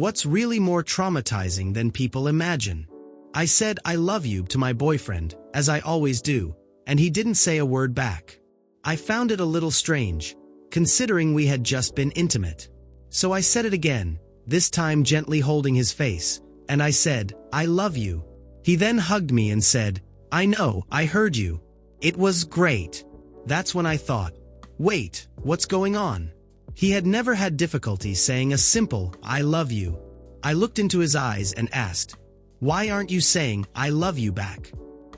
What's really more traumatizing than people imagine? I said I love you to my boyfriend, as I always do, and he didn't say a word back. I found it a little strange, considering we had just been intimate. So I said it again, this time gently holding his face, and I said, I love you. He then hugged me and said, I know, I heard you. It was great. That's when I thought, wait, what's going on? He had never had difficulty saying a simple, I love you. I looked into his eyes and asked, why aren't you saying, I love you back?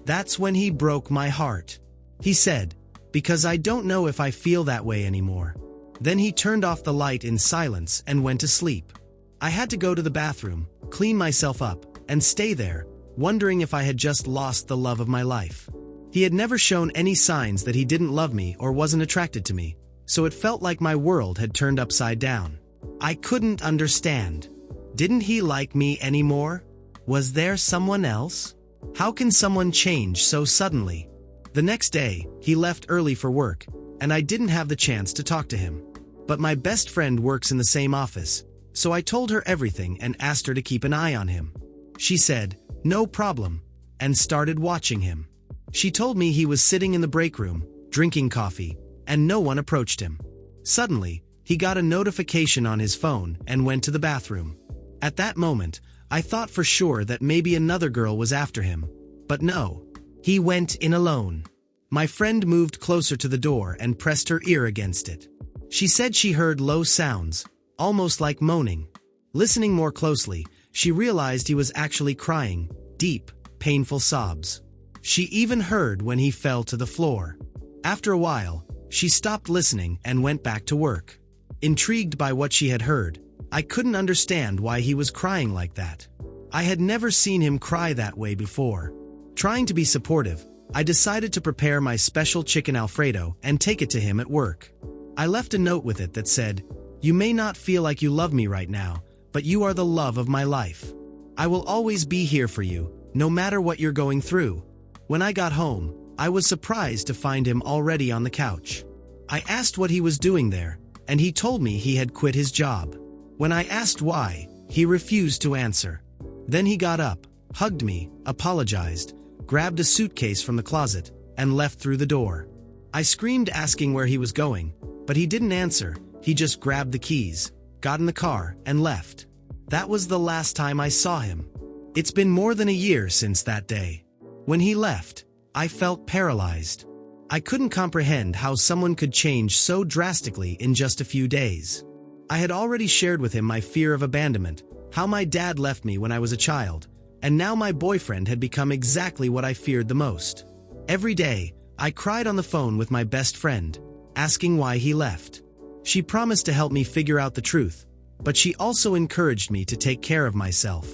That's when he broke my heart. He said, because I don't know if I feel that way anymore. Then he turned off the light in silence and went to sleep. I had to go to the bathroom, clean myself up, and stay there, wondering if I had just lost the love of my life. He had never shown any signs that he didn't love me or wasn't attracted to me, so it felt like my world had turned upside down. I couldn't understand. Didn't he like me anymore? Was there someone else? How can someone change so suddenly? The next day, he left early for work, and I didn't have the chance to talk to him. But my best friend works in the same office, so I told her everything and asked her to keep an eye on him. She said, no problem, and started watching him. She told me he was sitting in the break room, drinking coffee, and no one approached him. Suddenly, he got a notification on his phone and went to the bathroom. At that moment, I thought for sure that maybe another girl was after him. But no. He went in alone. My friend moved closer to the door and pressed her ear against it. She said she heard low sounds, almost like moaning. Listening more closely, she realized he was actually crying, deep, painful sobs. She even heard when he fell to the floor. After a while, she stopped listening and went back to work. Intrigued by what she had heard, I couldn't understand why he was crying like that. I had never seen him cry that way before. Trying to be supportive, I decided to prepare my special chicken Alfredo and take it to him at work. I left a note with it that said, you may not feel like you love me right now, but you are the love of my life. I will always be here for you, no matter what you're going through. When I got home, I was surprised to find him already on the couch. I asked what he was doing there, and he told me he had quit his job. When I asked why, he refused to answer. Then he got up, hugged me, apologized, grabbed a suitcase from the closet, and left through the door. I screamed asking where he was going, but he didn't answer. He just grabbed the keys, got in the car, and left. That was the last time I saw him. It's been more than a year since that day. When he left, I felt paralyzed. I couldn't comprehend how someone could change so drastically in just a few days. I had already shared with him my fear of abandonment, how my dad left me when I was a child, and now my boyfriend had become exactly what I feared the most. Every day, I cried on the phone with my best friend, asking why he left. She promised to help me figure out the truth, but she also encouraged me to take care of myself.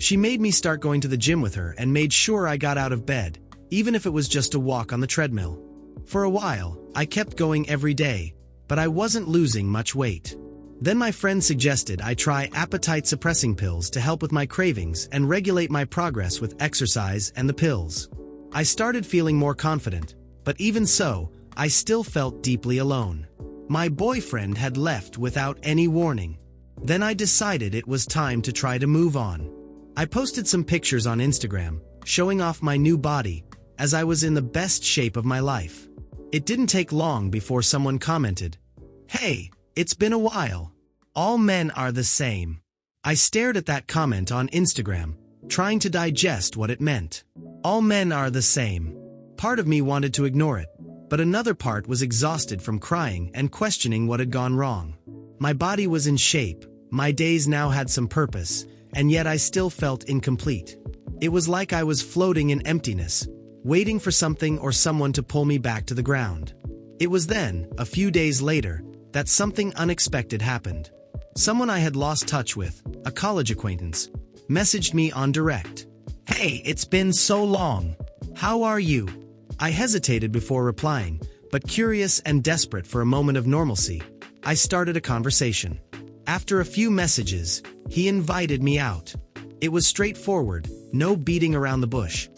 She made me start going to the gym with her and made sure I got out of bed, even if it was just a walk on the treadmill. For a while, I kept going every day, but I wasn't losing much weight. Then my friend suggested I try appetite-suppressing pills to help with my cravings and regulate my progress with exercise and the pills. I started feeling more confident, but even so, I still felt deeply alone. My boyfriend had left without any warning. Then I decided it was time to try to move on. I posted some pictures on Instagram, showing off my new body, as I was in the best shape of my life. It didn't take long before someone commented, "Hey, it's been a while. All men are the same." I stared at that comment on Instagram, trying to digest what it meant. All men are the same. Part of me wanted to ignore it, but another part was exhausted from crying and questioning what had gone wrong. My body was in shape, my days now had some purpose, and yet I still felt incomplete. It was like I was floating in emptiness, waiting for something or someone to pull me back to the ground. It was then, a few days later, that something unexpected happened. Someone I had lost touch with, a college acquaintance, messaged me on direct. "Hey, it's been so long. How are you?" I hesitated before replying, but curious and desperate for a moment of normalcy, I started a conversation. After a few messages, he invited me out. It was straightforward, no beating around the bush.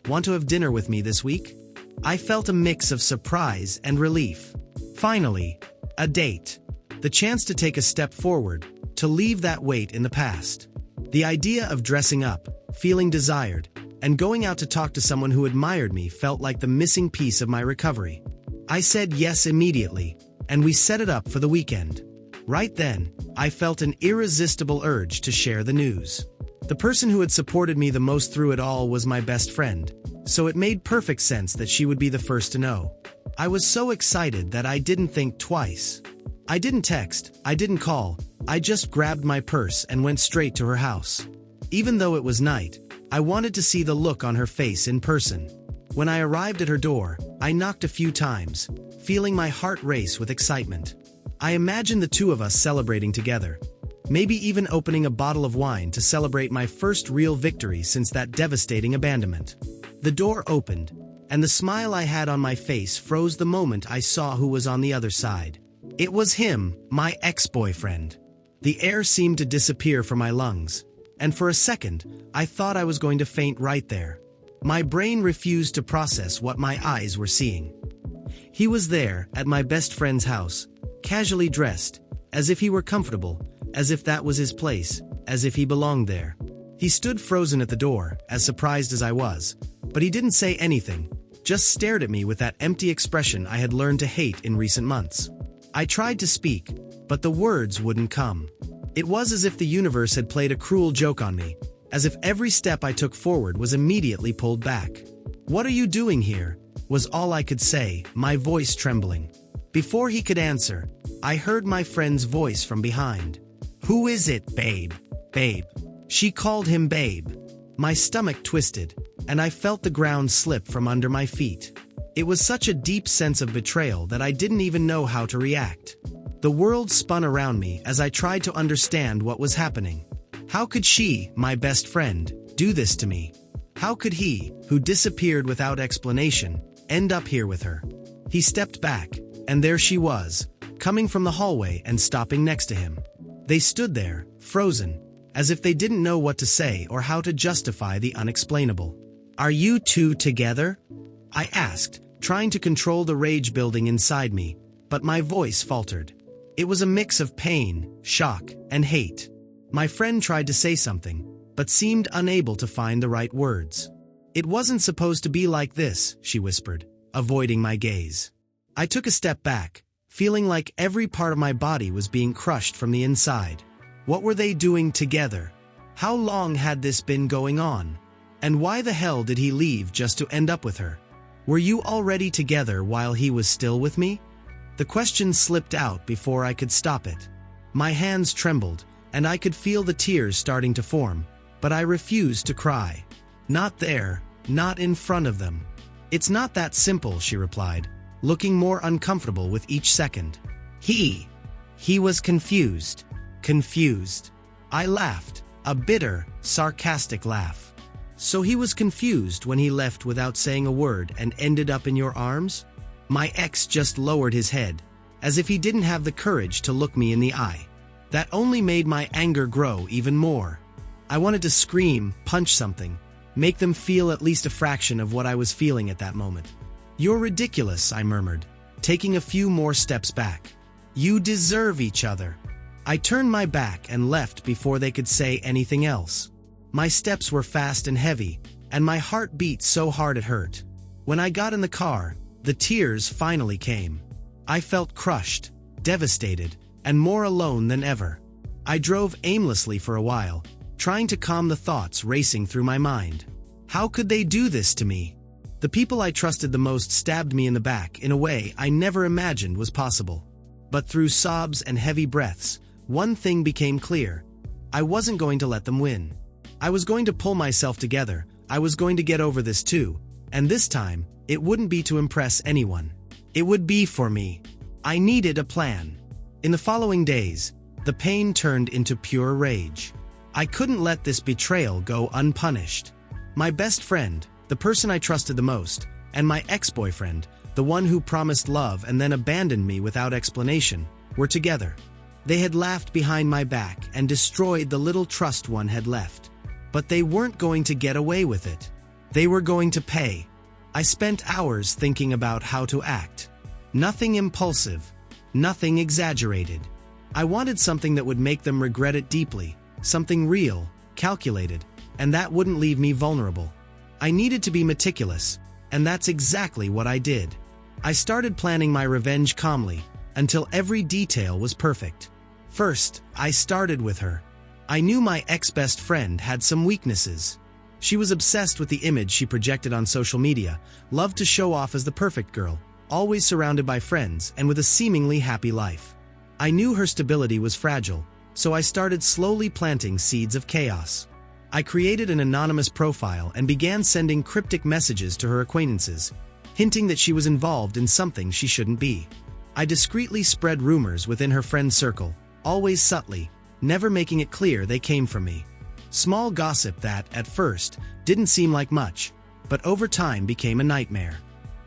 "Want to have dinner with me this week?" I felt a mix of surprise and relief. Finally, a date. The chance to take a step forward, to leave that weight in the past. The idea of dressing up, feeling desired, and going out to talk to someone who admired me felt like the missing piece of my recovery. I said yes immediately, and we set it up for the weekend. Right then, I felt an irresistible urge to share the news. The person who had supported me the most through it all was my best friend, so it made perfect sense that she would be the first to know. I was so excited that I didn't think twice. I didn't text, I didn't call, I just grabbed my purse and went straight to her house. Even though it was night, I wanted to see the look on her face in person. When I arrived at her door, I knocked a few times, feeling my heart race with excitement. I imagined the two of us celebrating together, maybe even opening a bottle of wine to celebrate my first real victory since that devastating abandonment. The door opened, and the smile I had on my face froze the moment I saw who was on the other side. It was him, my ex-boyfriend. The air seemed to disappear from my lungs, and for a second, I thought I was going to faint right there. My brain refused to process what my eyes were seeing. He was there, at my best friend's house, casually dressed, as if he were comfortable, as if that was his place, as if he belonged there. He stood frozen at the door, as surprised as I was, but he didn't say anything, just stared at me with that empty expression I had learned to hate in recent months. I tried to speak, but the words wouldn't come. It was as if the universe had played a cruel joke on me, as if every step I took forward was immediately pulled back. "What are you doing here?" was all I could say, my voice trembling. Before he could answer, I heard my friend's voice from behind. "Who is it, babe? Babe." She called him babe. My stomach twisted, and I felt the ground slip from under my feet. It was such a deep sense of betrayal that I didn't even know how to react. The world spun around me as I tried to understand what was happening. How could she, my best friend, do this to me? How could he, who disappeared without explanation, end up here with her? He stepped back, and there she was, coming from the hallway and stopping next to him. They stood there, frozen, as if they didn't know what to say or how to justify the unexplainable. "Are you two together?" I asked, trying to control the rage building inside me, but my voice faltered. It was a mix of pain, shock, and hate. My friend tried to say something, but seemed unable to find the right words. "It wasn't supposed to be like this," she whispered, avoiding my gaze. I took a step back, feeling like every part of my body was being crushed from the inside. What were they doing together? How long had this been going on? And why the hell did he leave just to end up with her? Were you already together while he was still with me? The question slipped out before I could stop it. My hands trembled, and I could feel the tears starting to form, but I refused to cry. "Not there, not in front of them." "It's not that simple," she replied, looking more uncomfortable with each second. He was confused. Confused. I laughed, a bitter, sarcastic laugh. "So he was confused when he left without saying a word and ended up in your arms?" My ex just lowered his head, as if he didn't have the courage to look me in the eye. That only made my anger grow even more. I wanted to scream, punch something, make them feel at least a fraction of what I was feeling at that moment. "You're ridiculous," I murmured, taking a few more steps back. "You deserve each other." I turned my back and left before they could say anything else. My steps were fast and heavy, and my heart beat so hard it hurt. When I got in the car, the tears finally came. I felt crushed, devastated, and more alone than ever. I drove aimlessly for a while, trying to calm the thoughts racing through my mind. How could they do this to me? The people I trusted the most stabbed me in the back in a way I never imagined was possible. But through sobs and heavy breaths, one thing became clear. I wasn't going to let them win. I was going to pull myself together. I was going to get over this too. And this time, it wouldn't be to impress anyone. It would be for me. I needed a plan. In the following days, the pain turned into pure rage. I couldn't let this betrayal go unpunished. My best friend, the person I trusted the most, and my ex-boyfriend, the one who promised love and then abandoned me without explanation, were together. They had laughed behind my back and destroyed the little trust one had left. But they weren't going to get away with it. They were going to pay. I spent hours thinking about how to act. Nothing impulsive, nothing exaggerated. I wanted something that would make them regret it deeply, something real, calculated, and that wouldn't leave me vulnerable. I needed to be meticulous, and that's exactly what I did. I started planning my revenge calmly, until every detail was perfect. First, I started with her. I knew my ex-best friend had some weaknesses. She was obsessed with the image she projected on social media, loved to show off as the perfect girl, always surrounded by friends and with a seemingly happy life. I knew her stability was fragile, so I started slowly planting seeds of chaos. I created an anonymous profile and began sending cryptic messages to her acquaintances, hinting that she was involved in something she shouldn't be. I discreetly spread rumors within her friend circle, always subtly, never making it clear they came from me. Small gossip that, at first, didn't seem like much, but over time became a nightmare.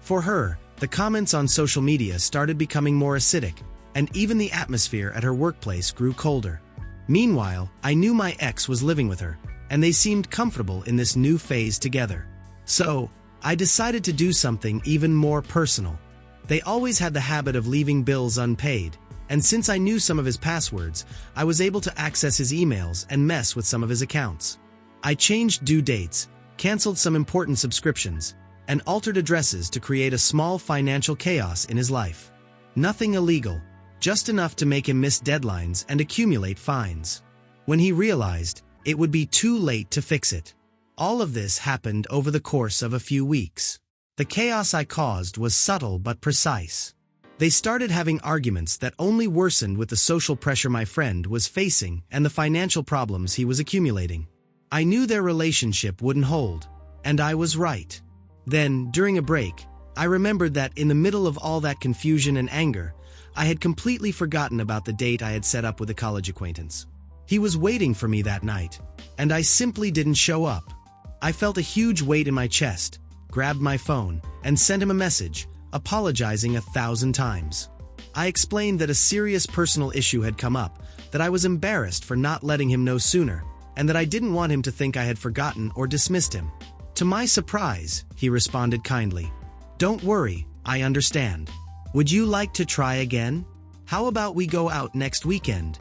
For her, the comments on social media started becoming more acidic, and even the atmosphere at her workplace grew colder. Meanwhile, I knew my ex was living with her, and they seemed comfortable in this new phase together. So, I decided to do something even more personal. They always had the habit of leaving bills unpaid, and since I knew some of his passwords, I was able to access his emails and mess with some of his accounts. I changed due dates, canceled some important subscriptions, and altered addresses to create a small financial chaos in his life. Nothing illegal, just enough to make him miss deadlines and accumulate fines. When he realized, it would be too late to fix it. All of this happened over the course of a few weeks. The chaos I caused was subtle but precise. They started having arguments that only worsened with the social pressure my friend was facing and the financial problems he was accumulating. I knew their relationship wouldn't hold, and I was right. Then, during a break, I remembered that in the middle of all that confusion and anger, I had completely forgotten about the date I had set up with a college acquaintance. He was waiting for me that night, and I simply didn't show up. I felt a huge weight in my chest, grabbed my phone, and sent him a message, apologizing 1,000 times. I explained that a serious personal issue had come up, that I was embarrassed for not letting him know sooner, and that I didn't want him to think I had forgotten or dismissed him. To my surprise, he responded kindly. "Don't worry, I understand. Would you like to try again? How about we go out next weekend?"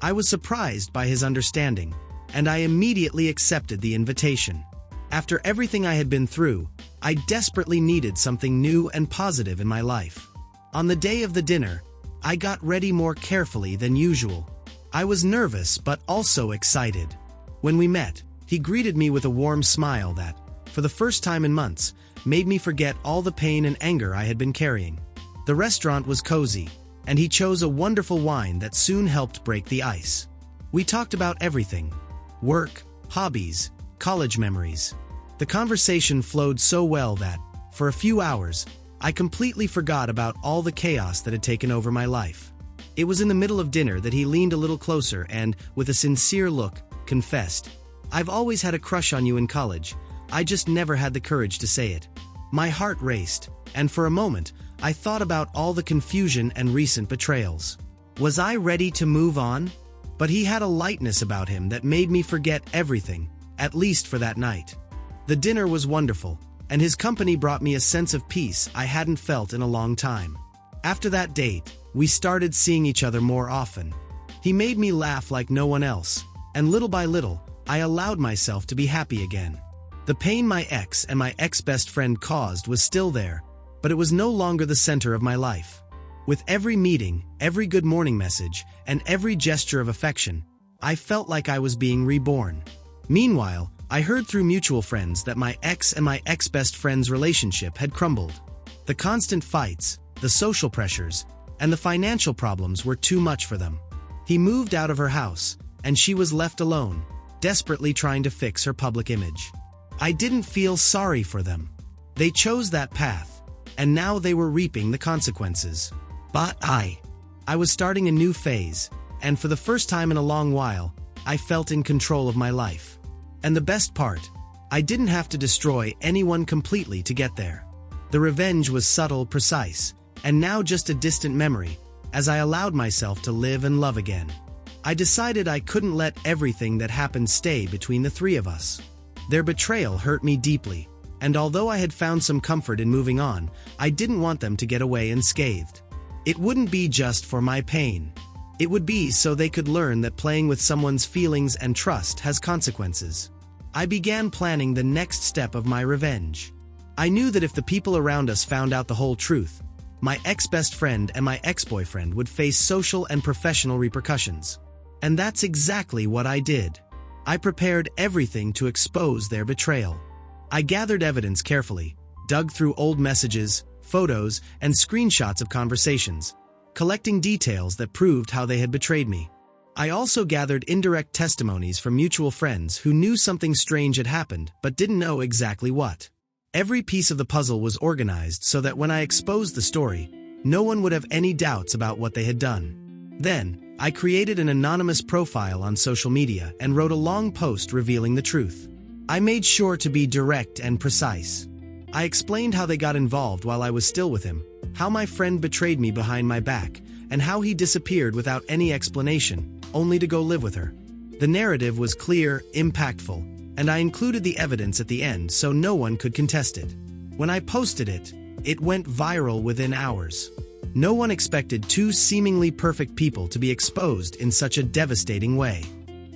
I was surprised by his understanding, and I immediately accepted the invitation. After everything I had been through, I desperately needed something new and positive in my life. On the day of the dinner, I got ready more carefully than usual. I was nervous but also excited. When we met, he greeted me with a warm smile that, for the first time in months, made me forget all the pain and anger I had been carrying. The restaurant was cozy, and he chose a wonderful wine that soon helped break the ice. We talked about everything: work, hobbies, college memories. The conversation flowed so well that, for a few hours, I completely forgot about all the chaos that had taken over my life. It was in the middle of dinner that he leaned a little closer and, with a sincere look, confessed, "I've always had a crush on you in college. I just never had the courage to say it." My heart raced, and for a moment, I thought about all the confusion and recent betrayals. Was I ready to move on? But he had a lightness about him that made me forget everything, at least for that night. The dinner was wonderful, and his company brought me a sense of peace I hadn't felt in a long time. After that date, we started seeing each other more often. He made me laugh like no one else, and little by little, I allowed myself to be happy again. The pain my ex and my ex-best friend caused was still there, but it was no longer the center of my life. With every meeting, every good morning message, and every gesture of affection, I felt like I was being reborn. Meanwhile, I heard through mutual friends that my ex and my ex-best friend's relationship had crumbled. The constant fights, the social pressures, and the financial problems were too much for them. He moved out of her house, and she was left alone, desperately trying to fix her public image. I didn't feel sorry for them. They chose that path, and now they were reaping the consequences. But I was starting a new phase, and for the first time in a long while, I felt in control of my life. And the best part, I didn't have to destroy anyone completely to get there. The revenge was subtle, precise, and now just a distant memory, as I allowed myself to live and love again. I decided I couldn't let everything that happened stay between the three of us. Their betrayal hurt me deeply, and although I had found some comfort in moving on, I didn't want them to get away unscathed. It wouldn't be just for my pain. It would be so they could learn that playing with someone's feelings and trust has consequences. I began planning the next step of my revenge. I knew that if the people around us found out the whole truth, my ex-best friend and my ex-boyfriend would face social and professional repercussions. And that's exactly what I did. I prepared everything to expose their betrayal. I gathered evidence carefully, dug through old messages, photos, and screenshots of conversations, collecting details that proved how they had betrayed me. I also gathered indirect testimonies from mutual friends who knew something strange had happened but didn't know exactly what. Every piece of the puzzle was organized so that when I exposed the story, no one would have any doubts about what they had done. Then, I created an anonymous profile on social media and wrote a long post revealing the truth. I made sure to be direct and precise. I explained how they got involved while I was still with him, how my friend betrayed me behind my back, and how he disappeared without any explanation, only to go live with her. The narrative was clear, impactful, and I included the evidence at the end so no one could contest it. When I posted it, it went viral within hours. No one expected two seemingly perfect people to be exposed in such a devastating way.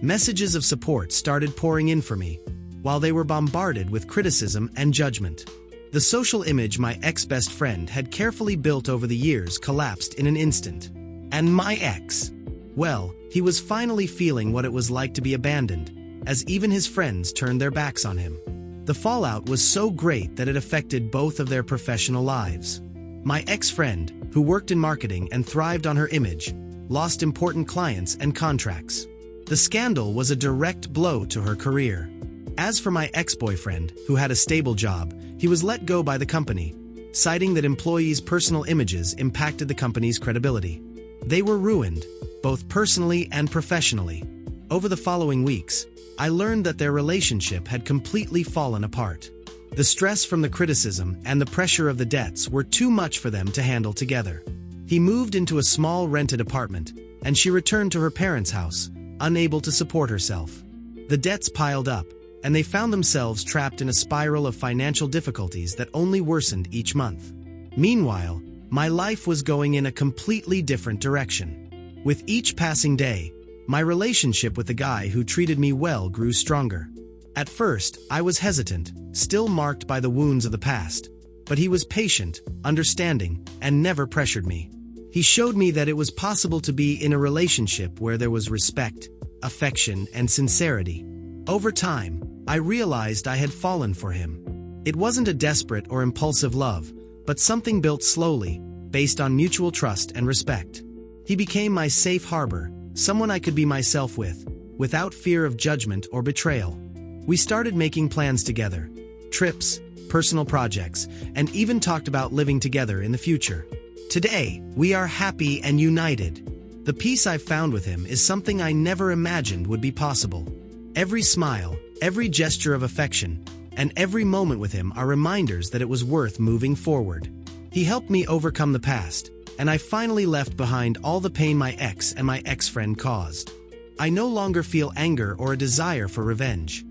Messages of support started pouring in for me, while they were bombarded with criticism and judgment. The social image my ex-best friend had carefully built over the years collapsed in an instant. And my ex? Well, he was finally feeling what it was like to be abandoned, as even his friends turned their backs on him. The fallout was so great that it affected both of their professional lives. My ex-friend, who worked in marketing and thrived on her image, lost important clients and contracts. The scandal was a direct blow to her career. As for my ex-boyfriend, who had a stable job, he was let go by the company, citing that employees' personal images impacted the company's credibility. They were ruined, both personally and professionally. Over the following weeks, I learned that their relationship had completely fallen apart. The stress from the criticism and the pressure of the debts were too much for them to handle together. He moved into a small rented apartment, and she returned to her parents' house, unable to support herself. The debts piled up, and they found themselves trapped in a spiral of financial difficulties that only worsened each month. Meanwhile, my life was going in a completely different direction. With each passing day, my relationship with the guy who treated me well grew stronger. At first, I was hesitant, still marked by the wounds of the past, but he was patient, understanding, and never pressured me. He showed me that it was possible to be in a relationship where there was respect, affection, and sincerity. Over time, I realized I had fallen for him. It wasn't a desperate or impulsive love, but something built slowly, based on mutual trust and respect. He became my safe harbor, someone I could be myself with, without fear of judgment or betrayal. We started making plans together, trips, personal projects, and even talked about living together in the future. Today, we are happy and united. The peace I've found with him is something I never imagined would be possible. Every smile, every gesture of affection, and every moment with him are reminders that it was worth moving forward. He helped me overcome the past, and I finally left behind all the pain my ex and my ex-friend caused. I no longer feel anger or a desire for revenge.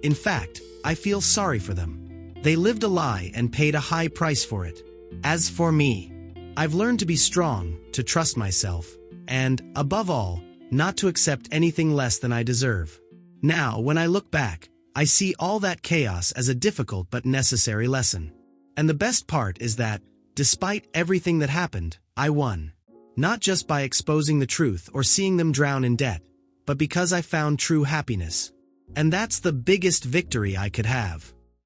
In fact, I feel sorry for them. They lived a lie and paid a high price for it. As for me, I've learned to be strong, to trust myself, and, above all, not to accept anything less than I deserve. Now, when I look back, I see all that chaos as a difficult but necessary lesson. And the best part is that, despite everything that happened, I won. Not just by exposing the truth or seeing them drown in debt, but because I found true happiness. And that's the biggest victory I could have.